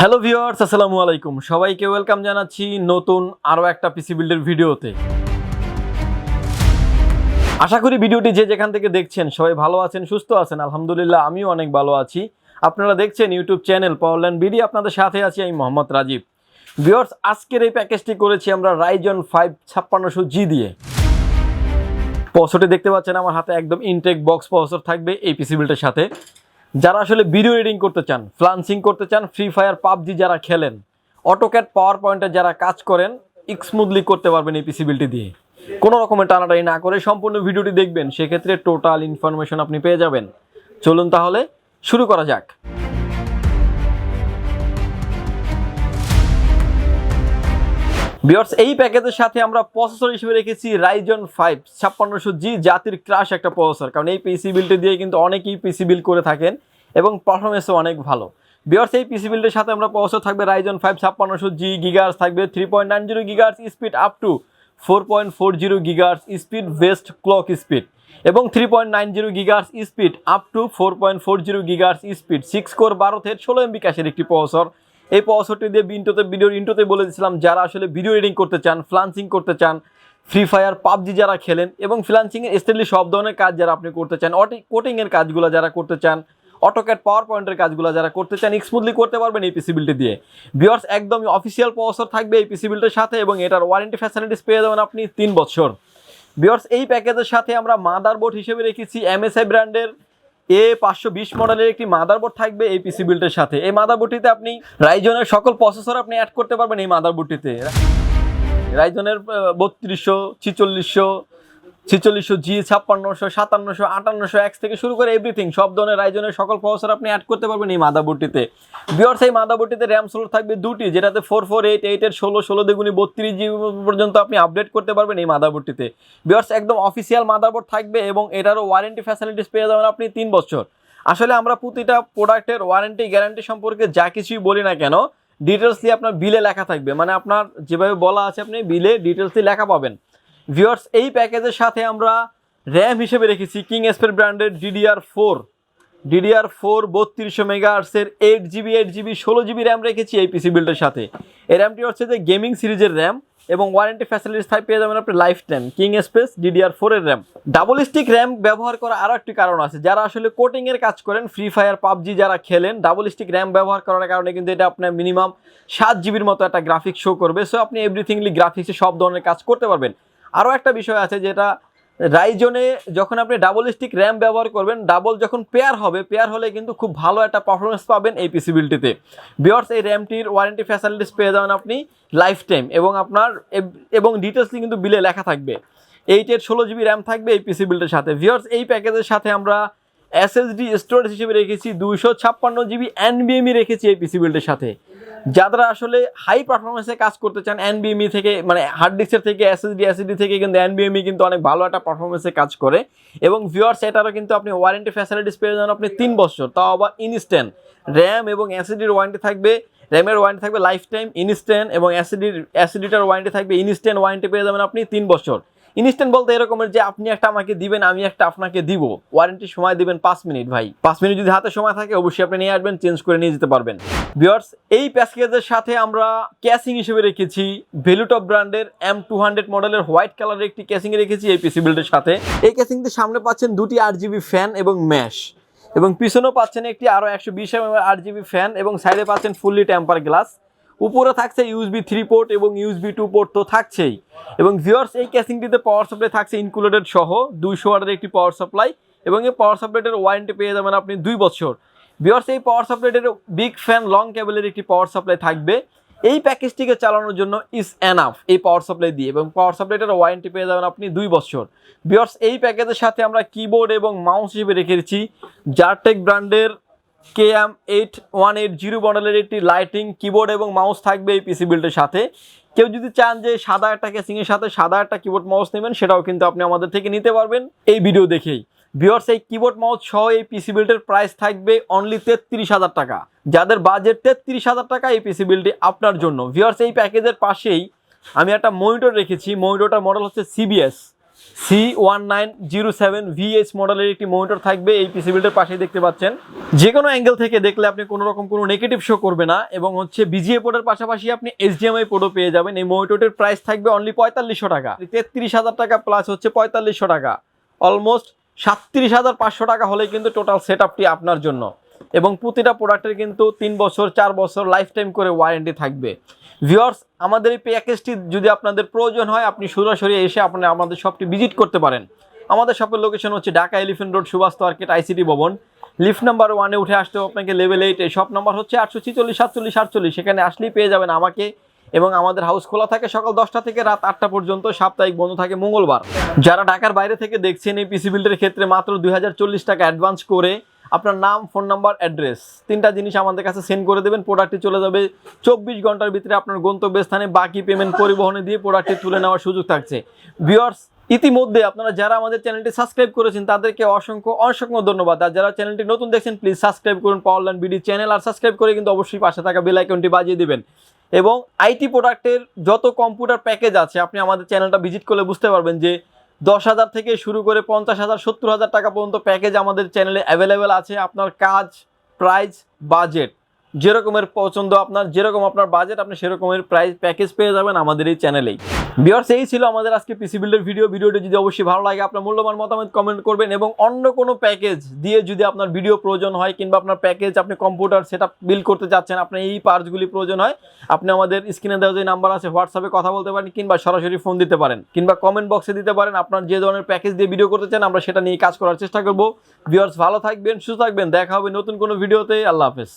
Hello viewers, আসসালামু আলাইকুম। সবাইকে ওয়েলকাম জানাচ্ছি নতুন আরও একটা পিসি বিল্ডের ভিডিওতে। আশা করি ভিডিওটি যে যেখান থেকে দেখছেন সবাই ভালো আছেন, সুস্থ আছেন। আলহামদুলিল্লাহ আমিও অনেক ভালো আছি। আপনারা দেখছেন ইউটিউব চ্যানেল পাওয়ারল্যান্ড বিডি, আপনাদের সাথে আছি আমি মোহাম্মদ রাজীব। ভিউয়ার্স, আজকের এই প্যাকেজটি করেছি আমরা রাইজন 5 5600G দিয়ে। প্রসেসরটি দেখতে পাচ্ছেন আমার হাতে, একদম ইনটেক বক্স প্রসেসর থাকবে এই পিসি বিল্ডের সাথে। যারা আসলে ভিডিও এডিটিং করতে চান, ফ্রিল্যান্সিং করতে চান, ফ্রি ফায়ার পাবজি যারা খেলেন, অটোক্যাড পাওয়ার পয়েন্টে যারা কাজ করেন, স্মুথলি করতে পারবেন এই পিসি বিল্ডটি দিয়ে। কোনো রকমের টানাটানি না করে সম্পূর্ণ ভিডিওটি দেখবেন, সেক্ষেত্রে টোটাল ইনফরমেশন আপনি পেয়ে যাবেন। চলুন তাহলে শুরু করা যাক। ভিউয়ার্স, এই প্যাকেজের সাথে আমরা প্রসেসর হিসেবে রেখেছি রাইজন 5 5600G, জাতির ক্রাশ একটা প্রসেসর। কারণ এই পিসি বিল্ডটি দিয়ে কিন্তু অনেকেই পিসি বিল্ড করে থাকেন এবং পারফরমেন্সও অনেক ভালো। ভিউয়ার্স, এই পিসি বিল্ডের সাথে আমরা প্রসেসর থাকবে রাইজন 5 5600G, গিগাহার্টজ থাকবে 3.90 gigahertz speed up to 4.40 gigahertz speed, best clock speed, এবং 3.90 gigahertz speed up to 4.40 gigahertz speed, 6 core 12 thread 16 MB ক্যাশের একটি প্রসেসর। এই প্রসেসরটি দিয়ে ভিডিওর ইন্ট্রোতে বলে দিয়েছিলাম, যারা আসলে ভিডিও এডিটিং করতে চান, ফ্রিল্যান্সিং করতে চান, ফ্রি ফায়ার পাবজি যারা খেলেন এবং ফ্রিল্যান্সিংয়ে স্টেডলি সব ধরনের কাজ যারা আপনি করতে চান, কোডিংয়ের কাজগুলো যারা করতে চান, অটোক্যাড পাওয়ার পয়েন্টের কাজগুলো যারা করতে চান, স্মুথলি করতে পারবেন এই পিসি বিল্ডটি দিয়ে। ভিউয়ার্স, একদম অফিসিয়াল প্রসেসর থাকবে এই পিসি বিল্ডের সাথে এবং এটার ওয়ারেন্টি ফ্যাসিলিটিস পেয়ে যাবেন আপনি 3 বছর। ভিউয়ার্স, এই প্যাকেজের সাথে আমরা মাদারবোর্ড হিসেবে রেখেছি MSI ব্র্যান্ডের A520 মডেলের একটি মাদারবোর্ড থাকবে এই পিসি বিল্ডের সাথে। এই মাদারবোর্ডটিতে আপনি রাইজনের সকল প্রসেসর আপনি অ্যাড করতে পারবেন এই মাদারবোর্ডটিতে। রাইজনের 3200, 4600, 4600G, 5600, 5700, 5800X থেকে শুরু করে এভরিথিং, সব ধরনের রাইজনের সকল প্রসেসর আপনি অ্যাড করতে পারবেন এই মাদারবোর্ডটিতে। ভিউয়ার্স, এই মাদারবোর্ডটিতে র্যাম স্লট থাকবে দুটি, যেটাতে 4488 এর 16 দ্বিগুণী 32GB পর্যন্ত আপনি আপডেট করতে পারবেন এই মাদারবোর্ডটিতে। ভিউয়ার্স, একদম অফিসিয়াল মাদারবোর্ড থাকবে এবং এটারও ওয়ারেন্টি ফ্যাসিলিটিস পেয়ে যাবেন আপনি 3 বছর। আসলে আমরা প্রতিটা প্রোডাক্টের ওয়ারেন্টি গ্যারান্টি সম্পর্কে যা কিছুই বলি না কেন, ডিটেলসলি আপনার বিলে লেখা থাকবে, মানে আপনার যেভাবে বলা আছে আপনি বিলে ডিটেলসলি লেখা পাবেন। ভিউয়ার্স, এই প্যাকেজের সাথে আমরা র্যাম হিসেবে রেখেছি কিংস্পেক ব্র্যান্ডের DDR4 3200 মেগাহার্টজের 8GB 16GB র্যাম রেখেছি এই পিসি বিল্ডের সাথে। এই র্যামটি হচ্ছে যে গেমিং সিরিজের র্যাম এবং ওয়ারেন্টি ফ্যাসিলিটিস পেয়ে যাবেন আপনি লাইফ টাইম। কিংস্পেক DDR4 এর র্যাম। ডাবল স্টিক র্যাম ব্যবহার করা আরও একটি কারণ আছে, যারা আসলে কোডিংয়ের কাজ করেন, ফ্রি ফায়ার পাবজি যারা খেলেন, ডাবল স্টিক র্যাম ব্যবহার করার কারণে কিন্তু এটা আপনার মিনিমাম 7GBর মতো একটা গ্রাফিক্স শো করবে। সো আপনি এভরিথিংলি গ্রাফিক্সে সব ধরনের কাজ করতে পারবেন। আরও একটা বিষয় আছে, যেটা রাইজনে যখন আপনি ডাবল স্টিক র্যাম ব্যবহার করবেন, ডাবল যখন পেয়ার হলে কিন্তু খুব ভালো একটা পারফরমেন্স পাবেন এই পিসি বিল্ডটিতে। ভিউয়ার্স, এই র্যামটির ওয়ারেন্টি ফ্যাসিলিটিস পেয়ে যাবেন আপনি লাইফ টাইম এবং ডিটেলসলি কিন্তু বিলে লেখা থাকবে। 8 এর 16GB র্যাম থাকবে এই পিসি বিল্ডের সাথে। ভিউয়ার্স, এই প্যাকেজের সাথে আমরা SSD স্টোরেজ হিসেবে রেখেছি 256GB NVMe রেখেছি এই পিসি বিল্ডের সাথে। যারা আসলে হাই পারফরমেন্সে কাজ করতে চান, NVMe থেকে মানে হার্ড ডিস্কের থেকে SSD থেকে কিন্তু NVMe কিন্তু অনেক ভালো একটা পারফরমেন্সে কাজ করে। এবং ভিউয়ার্স, এটারও কিন্তু আপনি ওয়ারেন্টি ফ্যাসিলিটিস পেয়ে যাবেন আপনি 3 বছর, তাও আবার ইনস্ট্যান্ট। র্যাম এবং SSDর ওয়ারেন্টি থাকবে, র্যামের ওয়ারেন্টি থাকবে লাইফ টাইম ইনস্ট্যান্ট, এবং SSDটার ওয়ারেন্টি থাকবে ইনস্ট্যান্ট ওয়ারেন্টি পেয়ে যাবেন আপনি 3 বছর। ইনস্ট্যান্ট বলতে এরকমের যে আপনি একটা আমাকে দিবেন, আমি একটা আপনাকে দিব, ওয়ারেন্টি সময় দিবেন 5 মিনিট। ভাই 5 মিনিট যদি হাতে সময় থাকে অবশ্যই আপনি নিয়ে আসবেন, চেঞ্জ করে নিয়ে যেতে পারবেন। ভিউয়ার্স, এই প্যাকেজের সাথে আমরা ক্যাসিং হিসেবে রেখেছি valutop ব্র্যান্ডের M200 মডেলের হোয়াইট কালারের একটি ক্যাসিং রেখেছি এই পিসি বিল্ডের সাথে। এই ক্যাসিংতে সামনে পাচ্ছেন দুটি 8GB ফ্যান এবং ম্যাশ, এবং পিছনেও পাচ্ছেন একটি আরও 120mm 8GB ফ্যান, এবং সাইডে পাচ্ছেন ফুললি টেম্পার গ্লাস। উপরে থাকছে USB 3 পোর্ট এবং USB 2 পোর্ট তো থাকছেই। এবং ভিউয়ার্স, এই ক্যাসিংটিতে পাওয়ার সাপ্লাই থাকছে ইনক্লুডেড সহ 200 ওয়াটের একটি পাওয়ার সাপ্লাই, এবং এই পাওয়ার সাপ্লাইটার ওয়ারেন্টি পেয়ে যাবেন আপনি 2 বছর। ভিউয়ার্স, এই পাওয়ার সাপ্লাইটার বিগ ফ্যান লং কেবলের একটি পাওয়ার সাপ্লাই থাকবে। এই প্যাকেজটিকে চালানোর জন্য ইজ এনাফ এই পাওয়ার সাপ্লাই দিয়ে, এবং পাওয়ার সাপ্লাইটার ওয়ারেন্টি পেয়ে যাবেন আপনি 2 বছর। ভিউয়ার্স, এই প্যাকেজের সাথে আমরা কিবোর্ড এবং মাউস হিসেবে রেখেছি জারটেক ব্র্যান্ডের KM8180 মডেলের একটি লাইটিং কিবোর্ড এবং মাউস থাকবে এই পিসি বিল্ডের সাথে। কেউ যদি চান যে সাদা একটা ক্যাসিংয়ের সাথে সাদা একটা কিবোর্ড মাউস নেবেন, সেটাও কিন্তু আপনি আমাদের থেকে নিতে পারবেন এই ভিডিও দেখেই। ভিউয়ার্স, এই কিবোর্ড মাউস সহ এই পিসি বিল্ডের প্রাইস থাকবে অনলি 33,000 টাকা। যাদের বাজেট 33,000 টাকা, এই পিসি বিল্ডটি আপনার জন্য। ভিউয়ার্স, এই প্যাকেজের পাশেই আমি একটা মনিটর রেখেছি, মনিটরটার মডেল হচ্ছে CBS C1907VH মডেলের একটি মনিটর থাকবে। এই পিসি বিল্ডের পাশেই দেখতে পাচ্ছেন। যে কোনো অ্যাঙ্গেল থেকে দেখলে আপনি কোনো রকম কোনো নেগেটিভ শো করবে না এবং হচ্ছে বিজিএ পোর্টের পাশাপাশি আপনি HDMI পোর্টও পেয়ে যাবেন। এই মনিটরের প্রাইস থাকবে অনলি 4500 টাকা, 33,000 টাকা প্লাস হচ্ছে 4500 টাকা, অলমোস্ট 37,500 টাকা হলে কিন্তু টোটাল সেট আপটি আপনার জন্য। এবং প্রতিটা প্রোডাক্টের কিন্তু 3 বছর 4 বছর লাইফ টাইম করে ওয়ারেন্টি থাকবে। ভিউয়ার্স, আমাদের এই প্যাকেজটি যদি আপনাদের প্রয়োজন হয় আপনি সরাসরি এসে আপনি আমাদের শপটি ভিজিট করতে পারেন। আমাদের শপের লোকেশন হচ্ছে Dhaka elephant road, Suvastu আর্কেট, ICT ভবন, লিফট নাম্বার 1-এ উঠে আসতে আপনাকে লেভেল 8-এ। শপ নাম্বার হচ্ছে 846-47-48। সেখানে আসলেই পেয়ে যাবেন আমাকে। এবং আমাদের হাউস খোলা থাকে সকাল 10টা থেকে রাত 8টা পর্যন্ত, সাপ্তাহিক বন্ধ থাকে মঙ্গলবার। যারা ঢাকার বাইরে থেকে দেখছেন, এই পিসি বিল্ডের ক্ষেত্রে মাত্র 2040 টাকা অ্যাডভান্স করে আপনার নাম, ফোন নাম্বার, অ্যাড্রেস 3টা জিনিস আমাদের কাছে সেন্ড করে দেবেন। প্রোডাক্টটি চলে যাবে 24 ঘন্টার ভিতরে আপনার গন্তব্যস্থানে। বাকি পেমেন্ট পরিবহনে দিয়ে প্রোডাক্টটি তুলে নেওয়ার সুযোগ থাকছে। ভিউয়ার্স, ইতিমধ্যে আপনারা যারা আমাদের চ্যানেলটি সাবস্ক্রাইব করেছেন তাদেরকে অসংখ্য ধন্যবাদ। আর যারা চ্যানেলটি নতুন দেখছেন প্লিজ সাবস্ক্রাইব করুন পাওয়ারল্যান্ড বিডি চ্যানেল। আর সাবস্ক্রাইব করে কিন্তু অবশ্যই পাশে থাকা বেল আইকনটি বাজিয়ে দিবেন। এবং আইটি প্রোডাক্টের যত কম্পিউটার প্যাকেজ আছে আপনি আমাদের চ্যানেলটা ভিজিট করলে বুঝতে পারবেন যে 10,000 থেকে শুরু করে 50,000 70,000 টাকা পর্যন্ত প্যাকেজ আমাদের চ্যানেলে অ্যাভেলেবেল আছে। আপনার কাজ, প্রাইস, বাজেট যেরকমের পছন্দ, আপনার যেরকম আপনার বাজেট আপনি সেরকমের প্রাইস প্যাকেজ পেয়ে যাবেন আমাদের এই চ্যানেলেই। ভিউয়ার্স, এই ছিল আমাদের আজকে পিসি বিল্ডের ভিডিওটি যদি অবশ্যই ভালো লাগে আপনার মূল্যবান মতামত কমেন্ট করবেন। এবং অন্য কোনো প্যাকেজ দিয়ে যদি আপনার ভিডিও প্রয়োজন হয় কিংবা আপনার প্যাকেজ আপনি কম্পিউটার সেটআপ বিল্ড করতে চাচ্ছেন, আপনার এই পার্টসগুলি প্রয়োজন হয়, আপনি আমাদের স্ক্রিনে দেওয়া যে নাম্বার আছে হোয়াটসঅ্যাপে কথা বলতে পারেন কিংবা সরাসরি ফোন দিতে পারেন কিংবা কমেন্ট বক্সে দিতে পারেন। আপনার যে ধরনের প্যাকেজ দিয়ে ভিডিও করতে চান আমরা সেটা নিয়ে কাজ করার চেষ্টা করব। ভিউয়ার্স, ভালো থাকবেন, সুস্থ থাকবেন, দেখা হবে নতুন কোনো ভিডিওতে। আল্লাহ হাফেজ।